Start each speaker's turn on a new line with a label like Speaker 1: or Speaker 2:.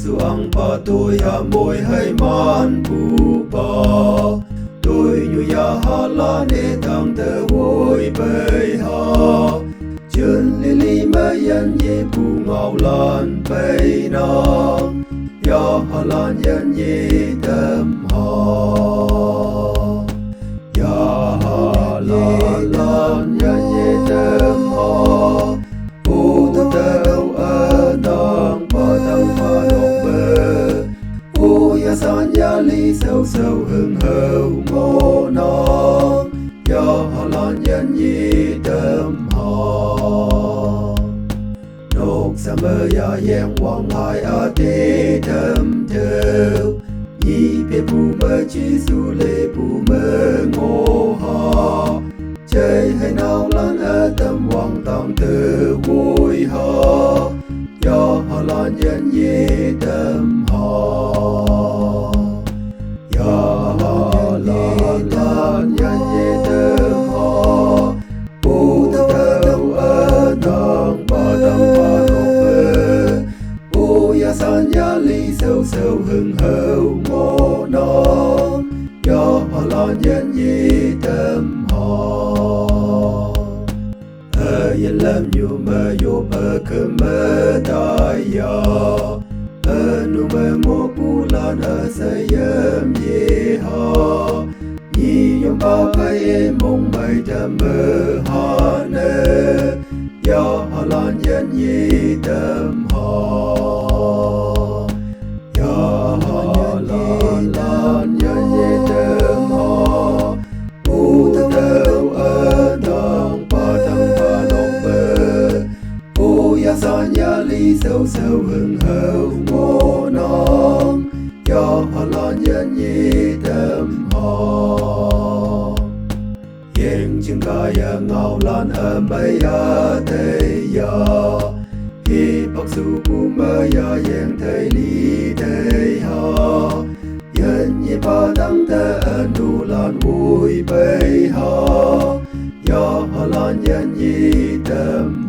Speaker 1: suang pa tôi môi hay man pu pa tôi như ya ha la ne tang te vui bay ha chân li li ma yan ye pu ngao lan bay na ya ha lan yan ye tâm ha ya ha lan yan ye tâm ha pu ta đâu ở nang pa tang pa dok bơ pu ya san ya li sâu sâu hừng hậu ngô nong ya ha lan yan ye tâm ha nốc sa mơ ya yang wang hai a te tâm thâu nhi pe pu mơ chi su lê pu mơ ngô ha chơi hay nào lan ở tâm wang tam tư vui ha ya ha lan yan ye tâm ha ya ha lan yan ye tâm ha pu ta đâu ở nang pa tam pa dok bơ pu ya san ya li sâu sâu hừng hậu ngô nong ya ha lan yan ye tâm ha yên lâm nhu mơ yo bơ cơ mơ đại ya nu mơ ngô pu lan ở say yếm ye ha nhi yom ba bay em mong bay tâm mơ ha nơ ya ha lan yan ye tâm ha ya ha lan yan ye tâm ha pu ta đâu ở nang pa tam pa dok bơ pu ya san ya li sâu sâu hừng hậu ngô nong ya ha lan yan ye tâm ha yang chừng ca ya ngao lan ở mây ya tây ya hi bắc su pu mơ ya yang thầy li tây ha yan ye pa tang te nu lan vui bay ha ya ha lan yan ye tâm